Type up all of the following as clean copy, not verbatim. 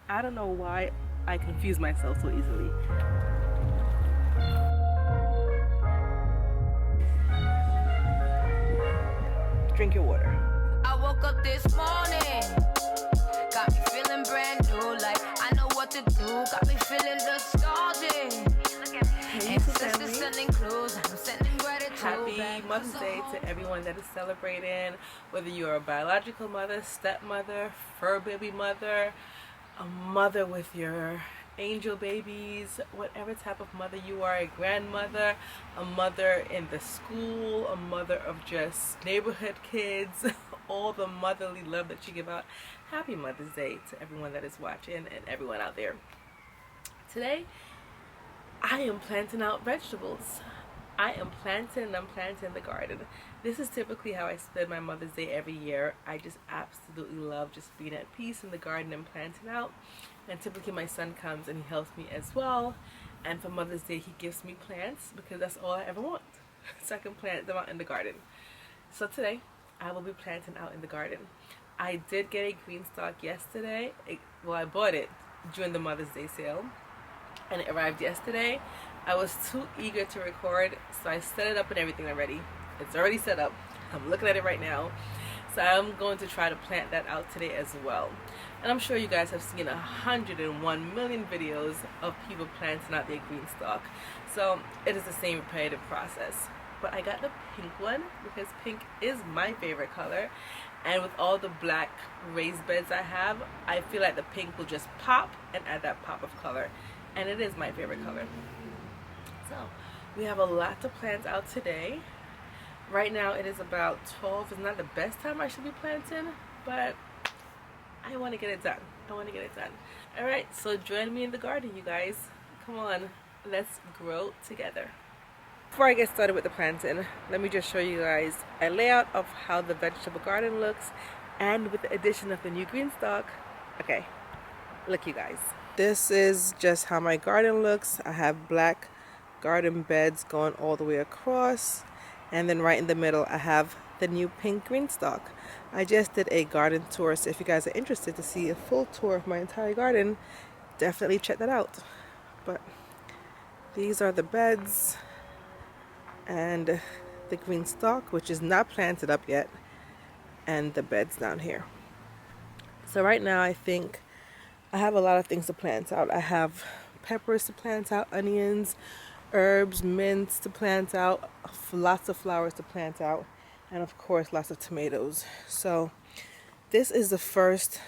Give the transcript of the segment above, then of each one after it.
I don't know why I confuse myself so easily. Drink your water. I woke up this morning, got me feeling brand new, like I know what to do, got me feeling nostalgic. Ancestors sending clues, I'm sending gratitude. Happy Mother's Day to everyone that is celebrating, whether you're a biological mother, stepmother, fur baby mother, a mother with your angel babies, whatever type of mother you are, a grandmother, a mother in the school, a mother of just neighborhood kids, all the motherly love that you give out. Happy Mother's Day to everyone that is watching and everyone out there. Today, I am planting out vegetables. I'm planting the garden. This is typically how I spend my Mother's Day every year. I just absolutely love just being at peace in the garden and planting out. And typically my son comes and he helps me as well. And for Mother's Day he gives me plants because that's all I ever want. So I can plant them out in the garden. So today I will be planting out in the garden. I did get a Greenstalk yesterday. I bought it during the Mother's Day sale. And it arrived yesterday. I was too eager to record, so I set it up and everything already. It's already set up. I'm looking at it right now. So I'm going to try to plant that out today as well. And I'm sure you guys have seen 101 million videos of people planting out their Greenstalk. So it is the same repetitive process. But I got the pink one because pink is my favorite color. And with all the black raised beds I have, I feel like the pink will just pop and add that pop of color. And it is my favorite color. So we have a lot to plant out today. Right now it is about 12. It's not the best time I should be planting, but I want to get it done. Alright, so join me in the garden, you guys. Come on, let's grow together. Before I get started with the planting, let me just show you guys a layout of how the vegetable garden looks, and with the addition of the new Greenstalk. Okay, look you guys. This is just how my garden looks. I have black garden beds going all the way across, and then right in the middle I have the new pink Greenstalk. I just did a garden tour, so if you guys are interested to see a full tour of my entire garden, definitely check that out. But these are the beds and the Greenstalk, which is not planted up yet, and the beds down here. So right now I think I have a lot of things to plant out. I have peppers to plant out, onions, herbs, mints to plant out, lots of flowers to plant out, and of course lots of tomatoes. So this is the first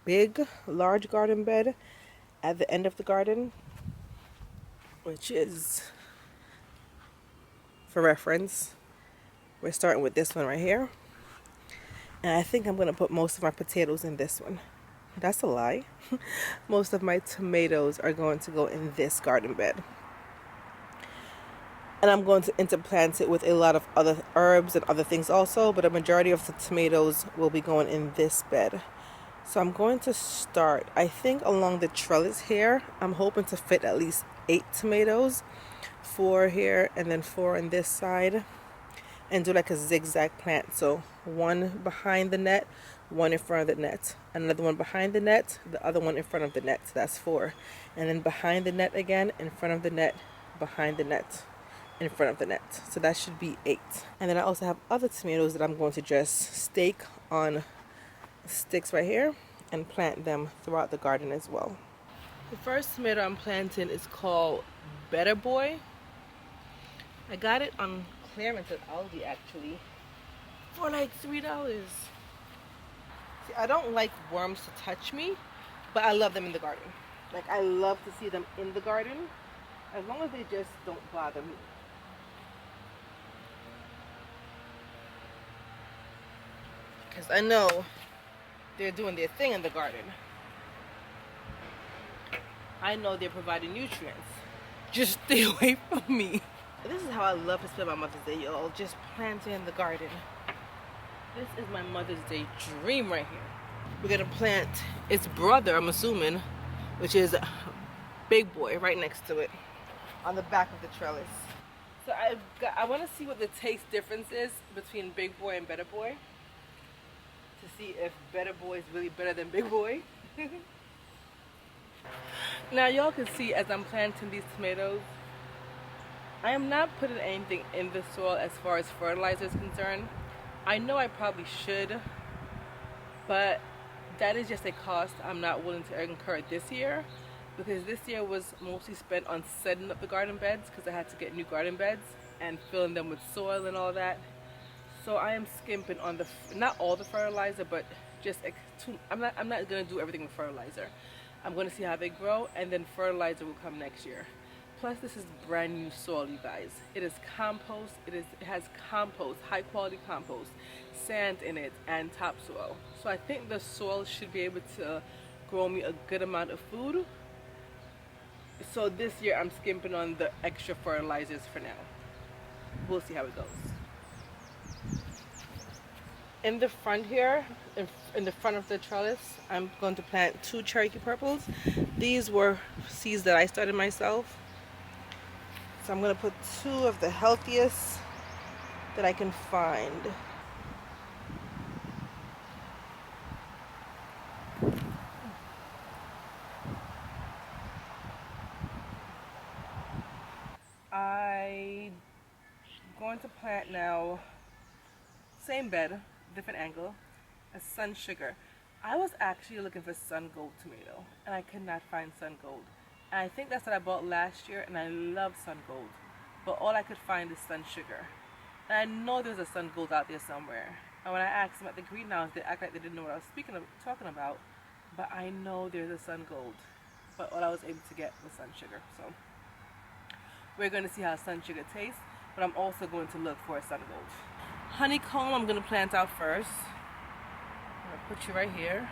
big large garden bed at the end of the garden, which is, for reference, we're starting with this one right here, and I think I'm going to put most of my potatoes in this one. That's a lie. Most of my tomatoes are going to go in this garden bed. And I'm going to interplant it with a lot of other herbs and other things also, but a majority of the tomatoes will be going in this bed. So I'm going to start, I think, along the trellis here. I'm hoping to fit at least 8 tomatoes, 4 here and then 4 on this side, and do like a zigzag plant. So 1 behind the net, 1 in front of the net, another one behind the net, the other one in front of the net. So that's 4. And then behind the net again, in front of the net, behind the net, in front of the net. So that should be 8. And then I also have other tomatoes that I'm going to just stake on sticks right here and plant them throughout the garden as well. The first tomato I'm planting is called Better Boy. I got it on clearance at Aldi actually for like $3. See, I don't like worms to touch me, but I love them in the garden. Like, I love to see them in the garden, as long as they just don't bother me. Because I know they're doing their thing in the garden. I know they're providing nutrients. Just stay away from me. This is how I love to spend my Mother's Day, y'all. Just planting in the garden. This is my Mother's Day dream right here. We're gonna plant its brother, I'm assuming, which is Big Boy, right next to it, on the back of the trellis. So I want to see what the taste difference is between Big Boy and Better Boy, to see if Better Boy is really better than Big Boy. Now y'all can see as I'm planting these tomatoes, I am not putting anything in the soil as far as fertilizer is concerned. I know I probably should, but that is just a cost I'm not willing to incur this year, because this year was mostly spent on setting up the garden beds because I had to get new garden beds and filling them with soil and all that. So I am skimping on the not all the fertilizer, but just I'm not gonna do everything with fertilizer. I'm gonna see how they grow, and then fertilizer will come next year. Plus, this is brand new soil, you guys. It is compost. It has compost, high quality compost, sand in it, and topsoil. So I think the soil should be able to grow me a good amount of food. So this year I'm skimping on the extra fertilizers for now. We'll see how it goes. In the front here, in the front of the trellis, I'm going to plant 2 Cherokee purples. These were seeds that I started myself. So I'm going to put 2 of the healthiest that I can find. I'm going to plant now, same bed, different angle, a Sun Sugar. I was actually looking for Sun Gold tomato, and I could not find Sun Gold. And I think that's what I bought last year, and I love Sun Gold. But all I could find is Sun Sugar. And I know there's a Sun Gold out there somewhere. And when I asked them at the greenhouse, they act like they didn't know what I was talking about. But I know there's a Sun Gold. But all I was able to get was Sun Sugar. So we're going to see how Sun Sugar tastes, but I'm also going to look for a Sun Gold. Honeycomb I'm going to plant out first. I'm going to put you right here.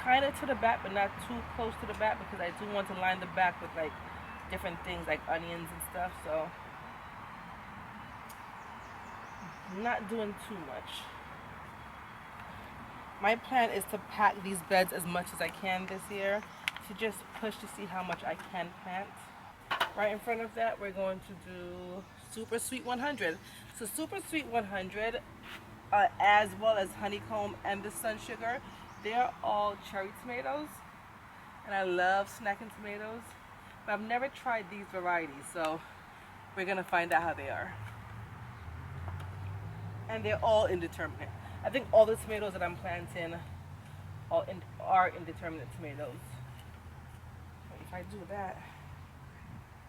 Kind of to the back, but not too close to the back, because I do want to line the back with like different things like onions and stuff. So I'm not doing too much. My plan is to pack these beds as much as I can this year, to just push to see how much I can plant. Right in front of that, we're going to do Super Sweet 100. So Super Sweet 100, as well as Honeycomb and the Sun Sugar, they're all cherry tomatoes, and I love snacking tomatoes, but I've never tried these varieties, so we're gonna find out how they are. And they're all indeterminate. I think all the tomatoes that I'm planting are indeterminate tomatoes. If I do that,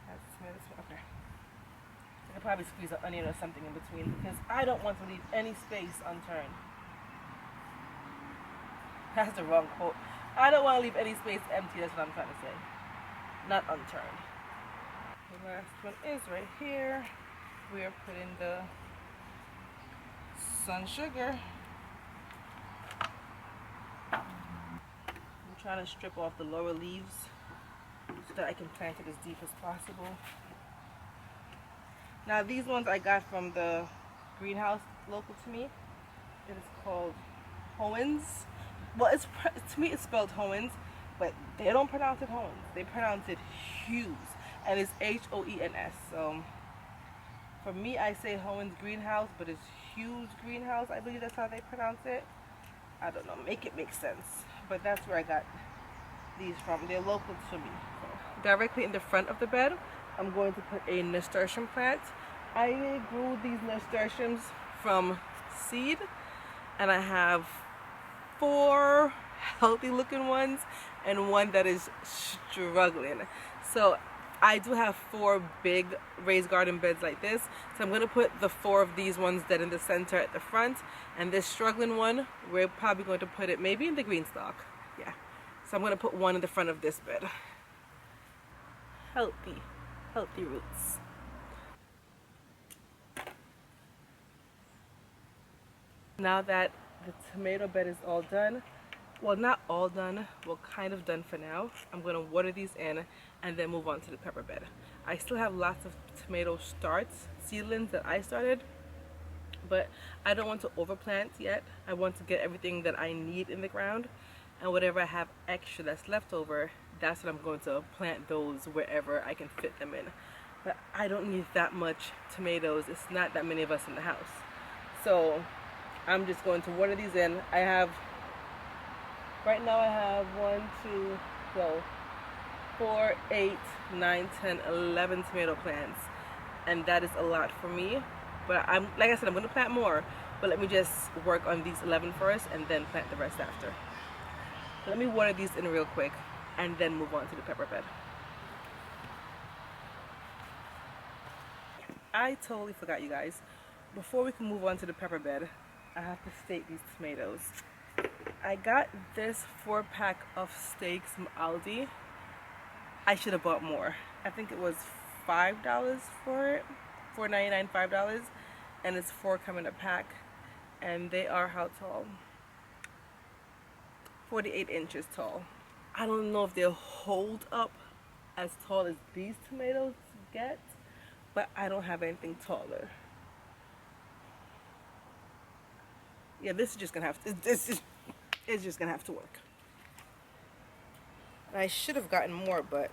that's tomatoes. Okay. I could probably squeeze an onion or something in between, because I don't want to leave any space unturned. That's the wrong quote. I don't want to leave any space empty, that's what I'm trying to say. Not unturned. The last one is right here. We're putting the Sun Sugar. I'm trying to strip off the lower leaves so that I can plant it as deep as possible. Now these ones I got from the greenhouse local to me. It is called Hoens. Well, to me it's spelled Hoens, but they don't pronounce it Hoens. They pronounce it Hughes, and it's H-O-E-N-S. So for me, I say Hoens Greenhouse, but it's Hughes Greenhouse. I believe that's how they pronounce it. I don't know. Make it make sense. But that's where I got these from. They're local to me. So directly in the front of the bed, I'm going to put a nasturtium plant. I grew these nasturtiums from seed, and I have 4 healthy looking ones and one that is struggling. So I do have 4 big raised garden beds like this. So I'm going to put the 4 of these ones that in the center at the front, and this struggling one, we're probably going to put it maybe in the Greenstalk. Yeah. So I'm going to put one in the front of this bed. Healthy roots. Now that the tomato bed is all done, well, not all done, well, kind of done for now, I'm going to water these in and then move on to the pepper bed. I still have lots of tomato seedlings that I started, but I don't want to overplant yet. I want to get everything that I need in the ground, and whatever I have extra that's left over, that's what I'm going to plant those wherever I can fit them in. But I don't need that much tomatoes. It's not that many of us in the house. So I'm just going to water these in. Right now I have 1, 2, well, 4, 8, 9, 10, 11 tomato plants, and that is a lot for me. But I'm, like I said, I'm going to plant more, but let me just work on these 11 first and then plant the rest after. Let me water these in real quick and then move on to the pepper bed. I totally forgot, you guys. Before we can move on to the pepper bed, I have to state these tomatoes. I got this 4-pack of steaks from Aldi. I should have bought more. I think it was $5 for it. $4.99, $5, and it's 4 come in a pack, and they are how tall? 48 inches tall. I don't know if they'll hold up as tall as these tomatoes get, but I don't have anything taller. Yeah, this is just gonna have to, it's just gonna have to work. I should have gotten more, but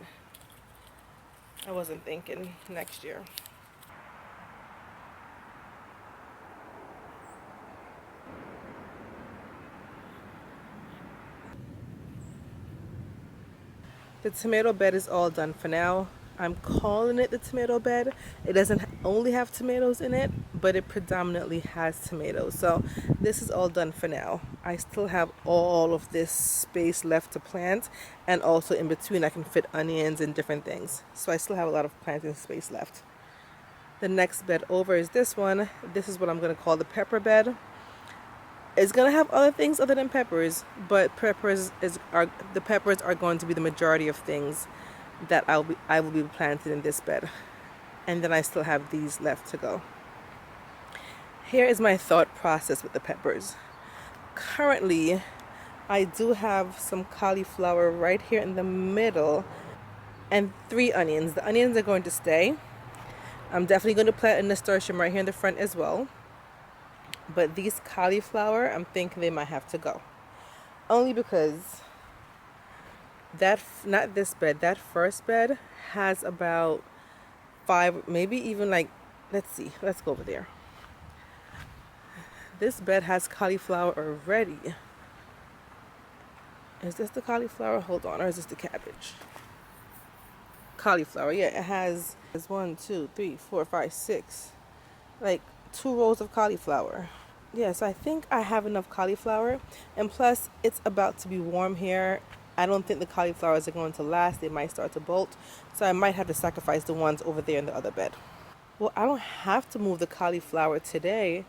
I wasn't thinking next year. The tomato bed is all done for now. I'm calling it the tomato bed. It doesn't only have tomatoes in it, but it predominantly has tomatoes. So this is all done for now. I still have all of this space left to plant, and also in between I can fit onions and different things. So I still have a lot of planting space left. The next bed over is this one. This is what I'm going to call the pepper bed. It's gonna have other things other than peppers, but the peppers are going to be the majority of things that I will be planting in this bed. And then I still have these left to go. Here is my thought process with the peppers. Currently, I do have some cauliflower right here in the middle and 3 onions. The onions are going to stay. I'm definitely going to plant a nasturtium right here in the front as well. But these cauliflower, I'm thinking they might have to go. Only because not this bed, that first bed has about 5, maybe even like, let's see, let's go over there. This bed has cauliflower already. Is this the cauliflower? Hold on, or is this the cabbage? Cauliflower, yeah, it has 1, 2, 3, 4, 5, 6, like 2 rows of cauliflower. Yes, I think I have enough cauliflower, and plus it's about to be warm here. I don't think the cauliflowers are going to last. They might start to bolt, so I might have to sacrifice the ones over there in the other bed. Well, I don't have to move the cauliflower today,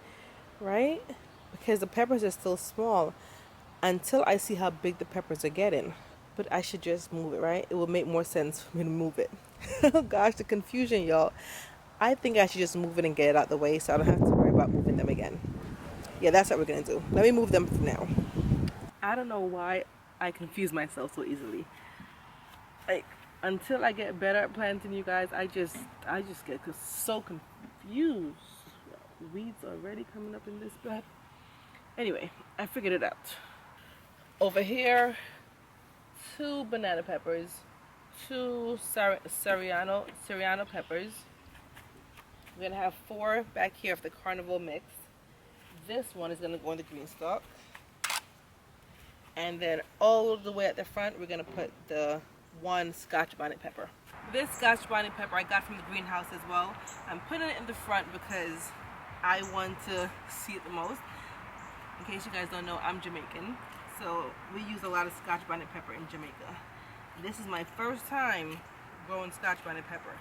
right? Because the peppers are still small until I see how big the peppers are getting. But I should just move it, right? It will make more sense for me to move it. Oh gosh, the confusion, y'all. I think I should just move it and get it out the way so I don't have to worry about moving them again. Yeah, that's what we're going to do. Let me move them for now. I don't know why I confuse myself so easily. Like, until I get better at planting, you guys, I just get so confused. Weeds already coming up in this bed. Anyway, I figured it out. Over here, 2 banana peppers, 2 Serrano peppers. We're going to have 4 back here of the carnival mix. This one is going to go in the Greenstalk. And then all the way at the front, we're going to put the 1 Scotch bonnet pepper. This Scotch bonnet pepper I got from the greenhouse as well. I'm putting it in the front because I want to see it the most. In case you guys don't know, I'm Jamaican. So we use a lot of Scotch bonnet pepper in Jamaica. This is my first time growing Scotch bonnet pepper.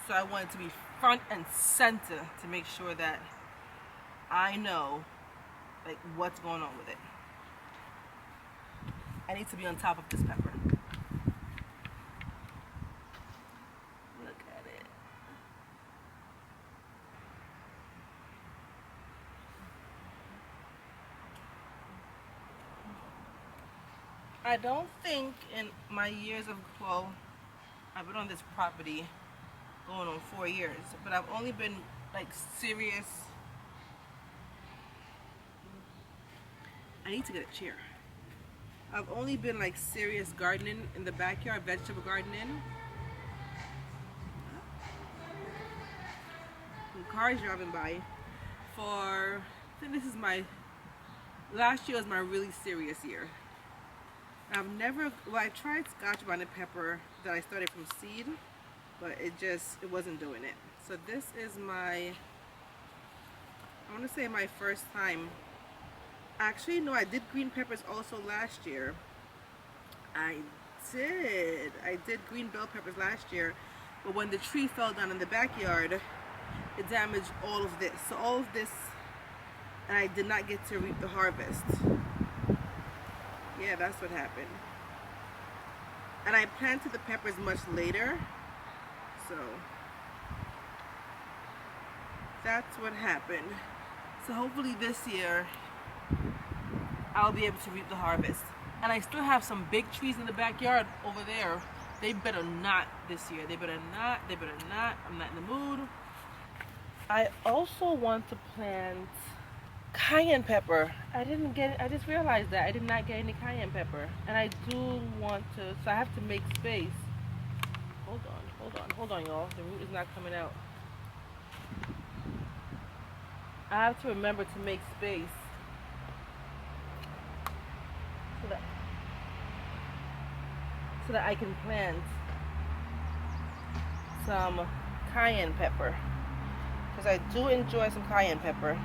So I want it to be front and center to make sure that I know like what's going on with it. I need to be on top of this pepper. Look at it. I don't think in my years of, well, I've been on this property going on 4 years, but I've only been like serious. I need to get a chair. I've only been like serious gardening in the backyard, vegetable gardening. And cars driving by for, I think this is my, last year was my really serious year. Well, I tried Scotch bonnet pepper that I started from seed, but it wasn't doing it. So this is I want to say my first time. Actually, no, I did green peppers also last year. I did green bell peppers last year, but when the tree fell down in the backyard, it damaged all of this. So all of this, and I did not get to reap the harvest. Yeah, that's what happened. And I planted the peppers much later, so that's what happened. So hopefully this year I'll be able to reap the harvest. And I still have some big trees in the backyard over there. They better not this year. They better not. I'm not in the mood. I also want to plant cayenne pepper. I just realized that I did not get any cayenne pepper. And I do want to, so I have to make space. Hold on, y'all. The root is not coming out. I have to remember to make space so that I can plant some cayenne pepper, because I do enjoy some cayenne pepper.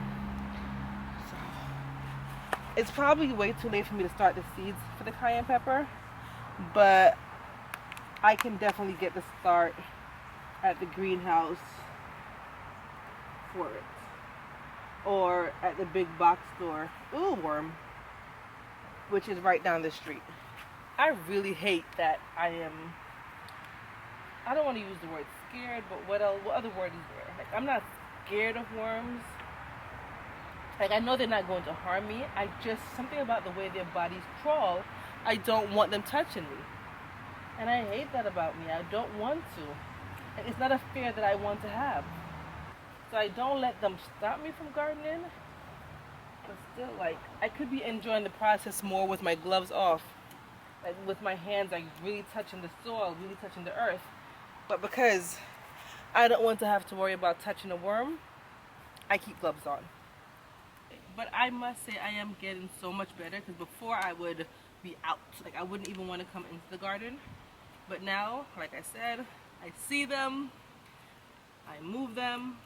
So it's probably way too late for me to start the seeds for the cayenne pepper, but I can definitely get the start at the greenhouse for it, or at the big box store, which is right down the street. I really hate that I don't want to use the word scared, but what other word is there? Like, I'm not scared of worms. Like, I know they're not going to harm me. Something about the way their bodies crawl, I don't want them touching me. And I hate that about me. I don't want to. And it's not a fear that I want to have. So I don't let them stop me from gardening. But still, like, I could be enjoying the process more with my gloves off. Like, with my hands, like, really touching the soil, really touching the earth. But because I don't want to have to worry about touching a worm, I keep gloves on. But I must say I am getting so much better, because before I would be out. Like, I wouldn't even want to come into the garden. But now, like I said, I see them, I move them,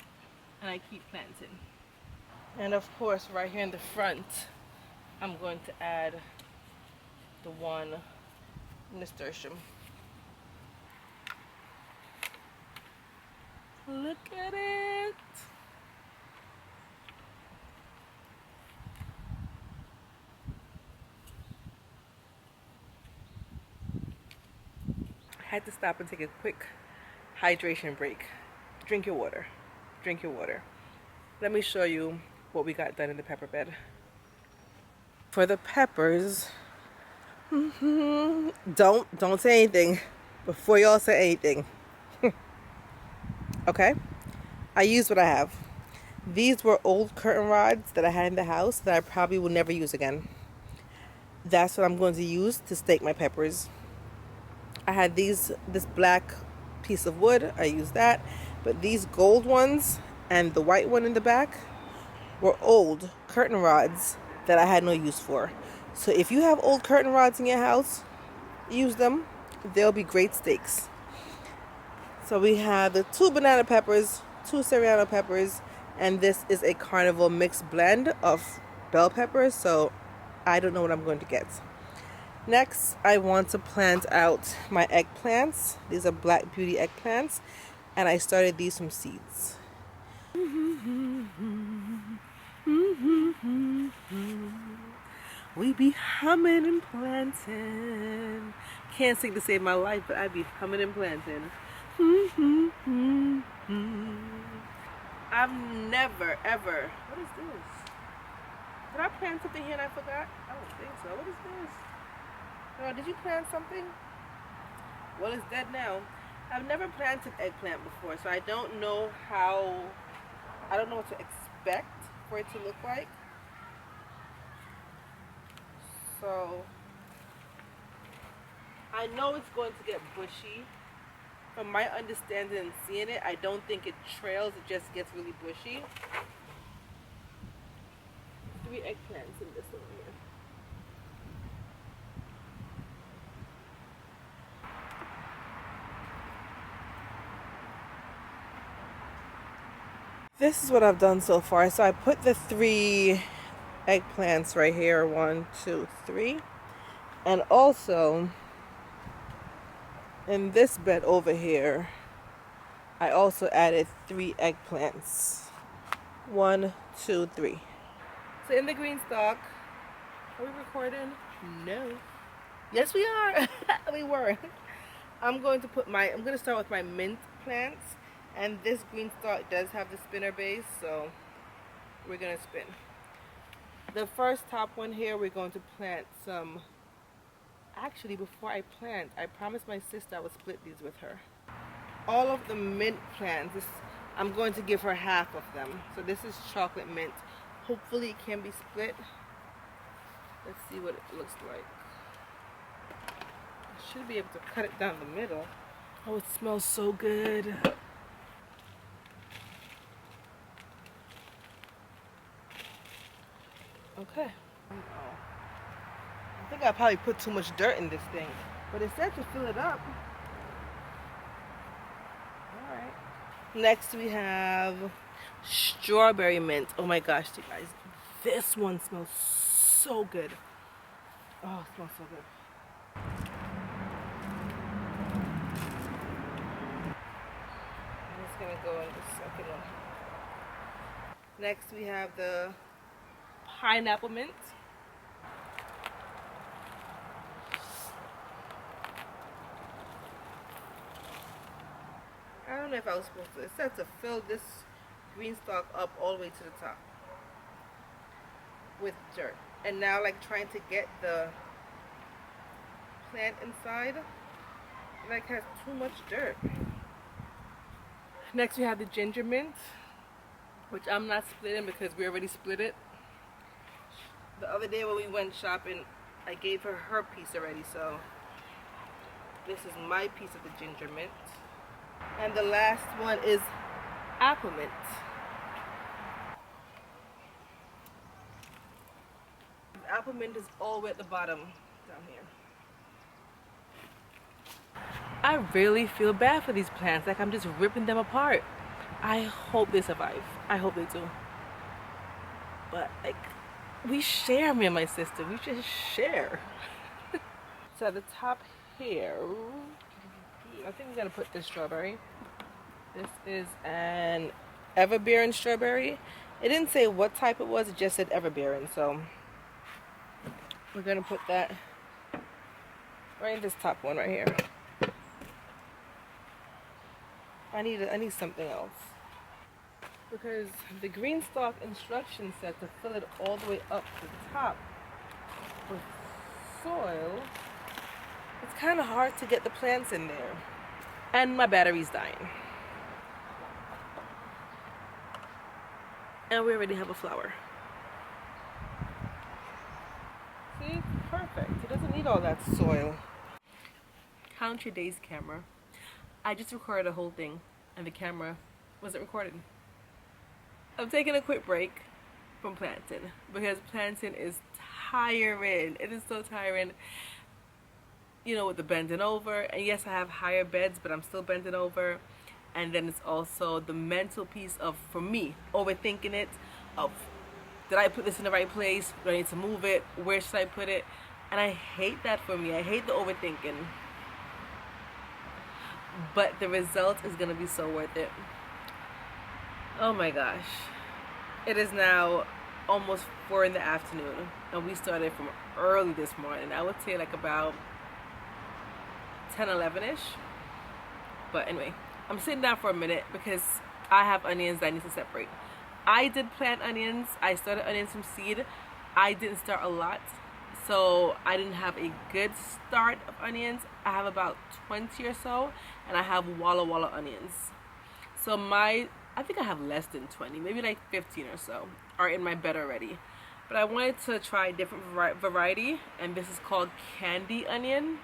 and I keep planting. And of course, right here in the front, I'm going to add the one nasturtium. Look at it! I had to stop and take a quick hydration break. Drink your water. Drink your water. Let me show you what we got done in the pepper bed. For the peppers, don't say anything before y'all say anything. Okay? I used what I have. These were old curtain rods that I had in the house that I probably will never use again. That's what I'm going to use to stake my peppers. I had this black piece of wood. I used that. But these gold ones and the white one in the back were old curtain rods that I had no use for. So if you have old curtain rods in your house, use them. They'll be great stakes. So we have the 2 banana peppers, 2 serrano peppers, and this is a carnival mixed blend of bell peppers, so I don't know what I'm going to get. Next, I want to plant out my eggplants. These are Black Beauty eggplants, and I started these from seeds. We be humming and planting. Can't sing to save my life, but I be humming and planting. I've never, ever. What is this? Did I plant something here and I forgot? I don't think so. What is this? Oh, did you plant something? Well, it's dead now. I've never planted eggplant before, so I don't know what to expect for it to look like. So I know it's going to get bushy. From my understanding and seeing it, I don't think it trails, it just gets really bushy. 3 eggplants in this one here. This is what I've done so far. So I put the 3 eggplants right here, 1, 2, 3, and also in this bed over here I also added 3 eggplants. 1, 2, 3. So in the Greenstalk, are we recording? No. Yes, we are. We were. I'm going to start with my mint plants, and this Greenstalk does have the spinner base, so we're gonna spin. The first top one here, we're going to plant some. Actually, before I plant, I promised my sister I would split these with her. All of the mint plants, I'm going to give her half of them. So this is chocolate mint. Hopefully it can be split. Let's see what it looks like. I should be able to cut it down the middle. Oh, it smells so good. Okay. I think I probably put too much dirt in this thing, but it said to fill it up. Alright. Next we have strawberry mint. Oh my gosh, you guys. This one smells so good. Oh, it smells so good. I'm just gonna go in the second one. Next we have the pineapple mint. I don't know if I was supposed to. It said to fill this Greenstalk up all the way to the top with dirt. And now, like, trying to get the plant inside, it like has too much dirt. Next we have the ginger mint, which I'm not splitting because we already split it. The other day when we went shopping, I gave her her piece already, so this is my piece of the ginger mint. And the last one is apple mint. The apple mint is all the way at the bottom down here. I really feel bad for these plants, like I'm just ripping them apart. I hope they survive. I hope they do. But like, we share, me and my sister. We just share. So at the top here, I think we're gonna put this strawberry. This is an Everbearing strawberry. It didn't say what type it was, it just said Everbearing, so we're gonna put that right in this top one right here. I need something else, because the Greenstalk instructions said to fill it all the way up to the top with soil. It's kind of hard to get the plants in there, and my battery's dying. And we already have a flower. See? Perfect. It doesn't need all that soil. Count your days, camera. I just recorded the whole thing, and the camera wasn't recording. I'm taking a quick break from planting, because planting is tiring. It is so tiring. You know, with the bending over. And yes, I have higher beds, but I'm still bending over. And then it's also the mental piece of, for me, overthinking it, of, did I put this in the right place? Do I need to move it? Where should I put it? And I hate that for me. I hate the overthinking. But the result is going to be so worth it. Oh my gosh. It is now almost 4 in the afternoon. And we started from early this morning. I would say like about 10, 11-ish. But anyway, I'm sitting down for a minute because I have onions that I need to separate. I did plant onions. I started onions from seed. I didn't start a lot, so I didn't have a good start of onions. I have about 20 or so, and I have Walla Walla onions. So I think I have less than 20, maybe like 15 or so are in my bed already. But I wanted to try a different variety, and this is called candy onion.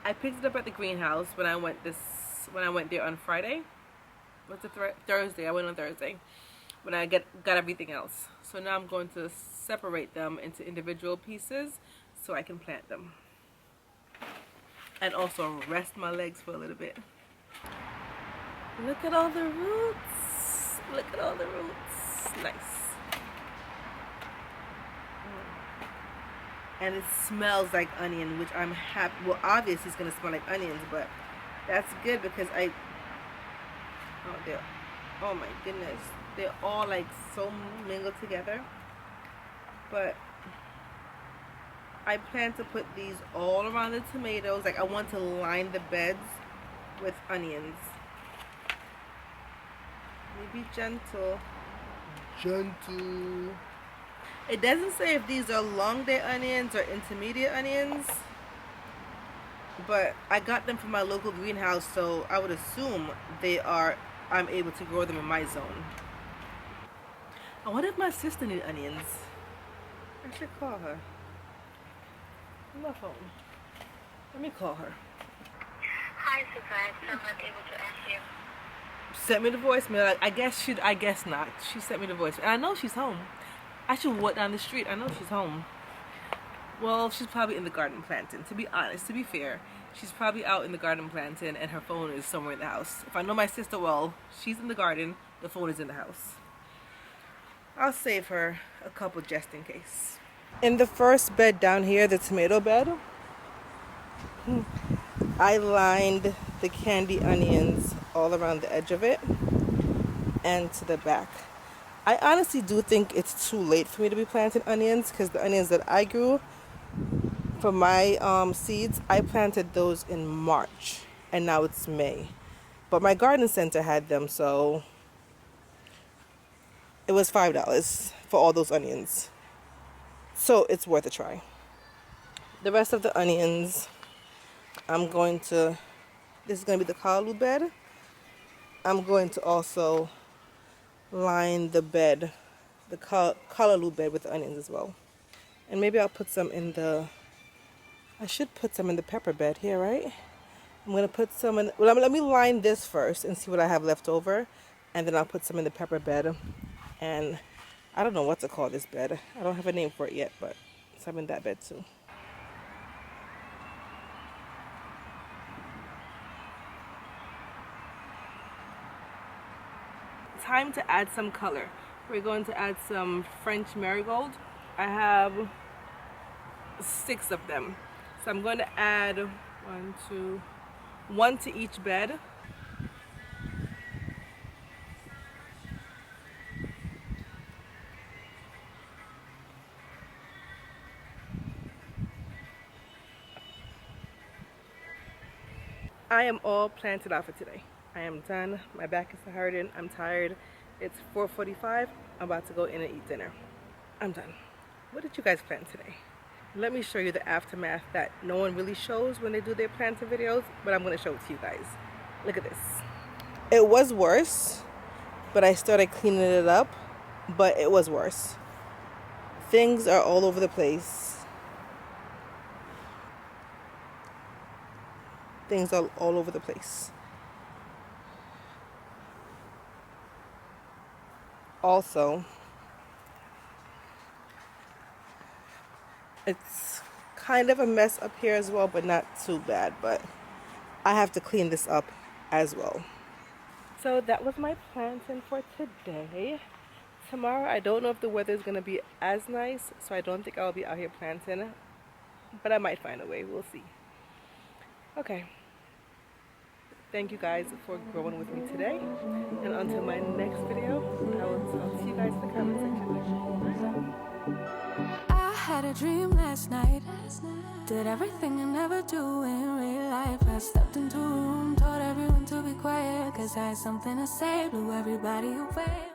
I picked it up at the greenhouse when I went there on Friday. What's it, Thursday? I went on Thursday when I got everything else. So now I'm going to separate them into individual pieces so I can plant them. And also rest my legs for a little bit. Look at all the roots. Look at all the roots. Nice. And it smells like onion, which I'm happy. Well, obviously it's gonna smell like onions, but that's good because oh my goodness, they're all like so mingled together. But I plan to put these all around the tomatoes. Like I want to line the beds with onions. Be gentle. Gentle. It doesn't say if these are long day onions or intermediate onions, but I got them from my local greenhouse, so I would assume I'm able to grow them in my zone. I wonder if my sister needs onions. I should call her. On my phone. Let me call her. Hi, Suzanne. I'm not able to answer you. Sent me the voicemail. I guess not. She sent me the voicemail. And I know she's home. I should walk down the street. I know she's home. Well, she's probably in the garden planting. To be honest, to be fair, she's probably out in the garden planting and her phone is somewhere in the house. If I know my sister well, she's in the garden, the phone is in the house. I'll save her a couple just in case. In the first bed down here, the tomato bed, I lined the candy onions all around the edge of it and to the back. I honestly do think it's too late for me to be planting onions because the onions that I grew for my seeds, I planted those in March and now it's May. But my garden center had them, so it was $5 for all those onions. So it's worth a try. The rest of the onions, this is going to be the callaloo bed. I'm going to also line the bed, the callaloo bed with the onions as well. And maybe I'll put some I should put some in the pepper bed here, right? I'm going to put some in, well, let me line this first and see what I have left over. And then I'll put some in the pepper bed. And I don't know what to call this bed. I don't have a name for it yet, but some in that bed too. Time to add some color. We're going to add some French marigold. I have 6 of them. So I'm going to add one to each bed. I am all planted out for today. I am done. My back is hurting. I'm tired. It's 4:45. I'm about to go in and eat dinner. I'm done. What did you guys plant today? Let me show you the aftermath that no one really shows when they do their planting videos, but I'm going to show it to you guys. Look at this. It was worse, but I started cleaning it up, but it was worse. Things are all over the place. Things are all over the place. Also, it's kind of a mess up here as well, but not too bad, but I have to clean this up as well. So that was my planting for today. Tomorrow, I don't know if the weather is going to be as nice, so I don't think I'll be out here planting, but I might find a way. We'll see. Okay. Thank you guys for growing with me today. And until my next video, I will talk to you guys in the comment section. I had a dream last night. Did everything I never do in real life. I stepped into a room, told everyone to be quiet, 'cause I had something to say, blew everybody away.